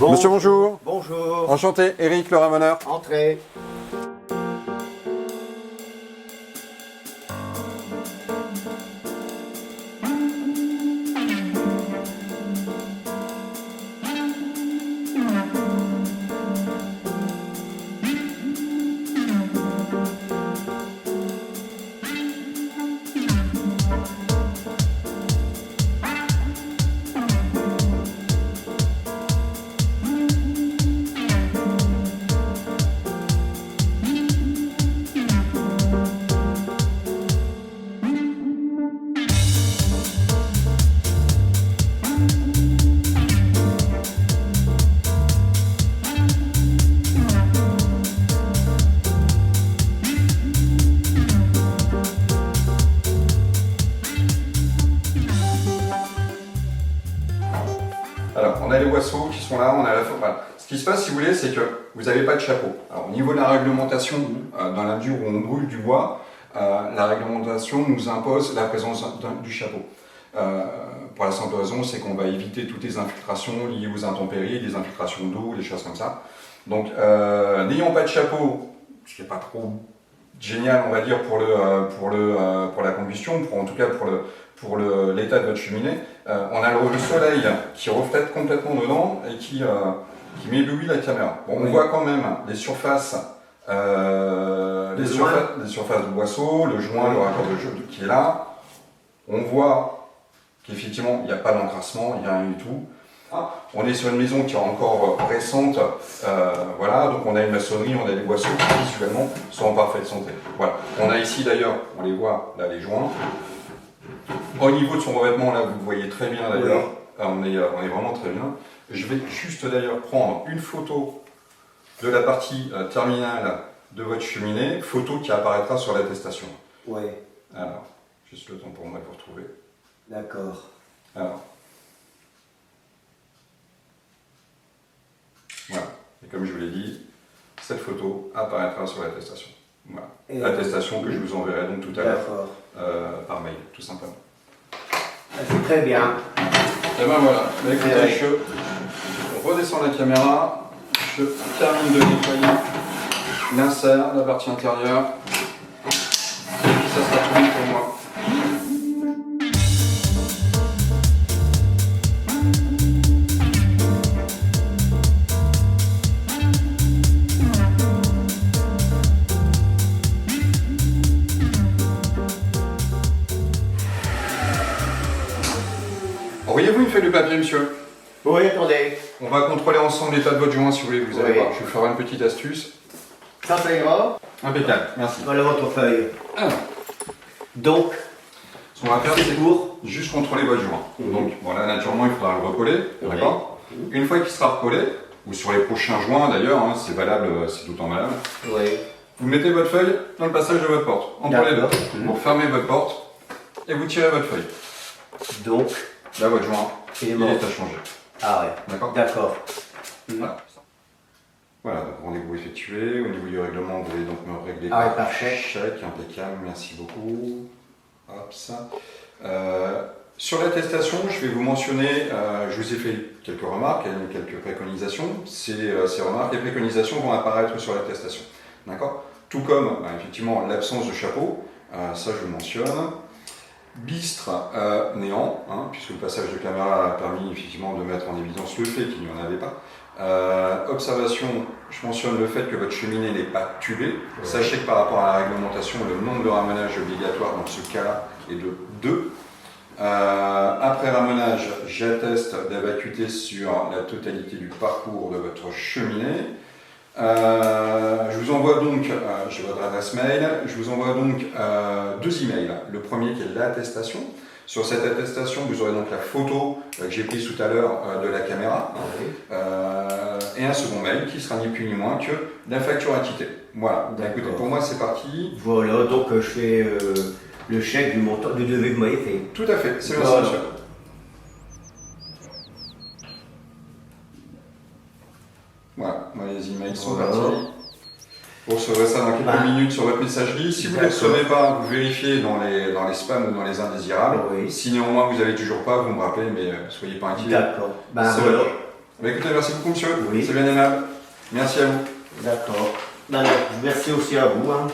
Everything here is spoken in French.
Bon, Monsieur, bonjour. Bonjour. Enchanté, Eric, le ramoneur. Entrez. Alors, on a les oiseaux qui sont là, on a la voilà. Ce qui se passe, si vous voulez, c'est que vous n'avez pas de chapeau. Alors, au niveau de la réglementation, dans la mesure où on brûle du bois, la réglementation nous impose la présence du chapeau. Pour la simple raison, c'est qu'on va éviter toutes les infiltrations liées aux intempéries, les infiltrations d'eau, des choses comme ça. Donc, n'ayant pas de chapeau, ce qui n'est pas trop génial, on va dire, pour la combustion, en tout cas pour l'état de votre cheminée, on a le soleil qui reflète complètement dedans et qui m'éblouit la caméra. Bon, on voit quand même les surfaces, les surfaces de boisseau, le joint, le raccord de jeu qui est là. On voit qu'effectivement, il n'y a pas d'encrassement, il n'y a rien du tout. On est sur une maison qui est encore récente, voilà, donc on a une maçonnerie, on a des boisseaux qui visuellement sont en parfaite santé. Voilà. On a ici d'ailleurs, on les voit, là les joints. Au niveau de son revêtement, là vous le voyez très bien d'ailleurs, on est vraiment très bien. Je vais juste d'ailleurs prendre une photo de la partie terminale de votre cheminée, photo qui apparaîtra sur l'attestation. Oui. Alors, juste le temps pour moi de vous retrouver. D'accord. Alors. Voilà, et comme je vous l'ai dit, cette photo apparaîtra sur l'attestation. Voilà. L'attestation que je vous enverrai donc tout à l'heure par mail, tout simplement. C'est très bien. Et ben voilà, bah, écoutez, je redescends la caméra, je termine de nettoyer l'insert, la partie intérieure, et puis ça sera tout bon pour moi. Auriez-vous une feuille de papier, monsieur? Oui, attendez. On va contrôler ensemble l'état de votre joint si vous voulez, vous allez voir. Je vous ferai une petite astuce. Ça ira. Impeccable, merci. Voilà votre feuille. Alors, Donc, ce qu'on va faire, c'est pour juste contrôler votre joint. Donc, bon, là, naturellement, il faudra le recoller, d'accord? Une fois qu'il sera recollé, ou sur les prochains joints d'ailleurs, hein, c'est valable, c'est tout le temps valable. Oui. Vous mettez votre feuille dans le passage de votre porte, entre les deux. Vous fermez votre porte et vous tirez votre feuille. Donc, là, votre joint, il est à changer. Ah ouais. D'accord? D'accord. Voilà. Voilà, donc rendez-vous effectué. Au niveau du règlement, vous allez donc me régler par chèque. Chèque, impeccable, merci beaucoup. Hop, ça. Sur l'attestation, je vais vous mentionner, je vous ai fait quelques remarques, quelques préconisations. Ces remarques et préconisations vont apparaître sur l'attestation. D'accord? Tout comme, effectivement, l'absence de chapeau, ça je le mentionne. Bistre néant, hein, puisque le passage de caméra a permis effectivement de mettre en évidence le fait qu'il n'y en avait pas. Observation, je mentionne le fait que votre cheminée n'est pas tubée. Sachez que par rapport à la réglementation, le nombre de ramonages obligatoire dans ce cas-là est de 2. Après ramonage, j'atteste la vacuité sur la totalité du parcours de votre cheminée. Je vous envoie donc, j'ai votre adresse mail, je vous envoie donc 2 emails. Le premier qui est l'attestation. Sur cette attestation, vous aurez donc la photo que j'ai prise tout à l'heure de la caméra. Et un second mail qui sera ni plus ni moins que la facture acquittée. Voilà, écoutez, pour moi c'est parti. Voilà, donc je fais le chèque du montant du devis que vous m'avez fait. Tout à fait, c'est bien ça, monsieur. Voilà, les emails sont partis. Vous recevrez ça dans quelques minutes sur votre messagerie. Si vous ne les recevez pas, vous vérifiez dans les spams ou dans les indésirables. Si néanmoins vous n'avez toujours pas, vous me rappelez, mais soyez pas inquiets. D'accord. Voilà. Écoutez, merci beaucoup, monsieur. Oui. C'est bien aimable. Merci à vous. D'accord. Ben, merci aussi à vous. Hein.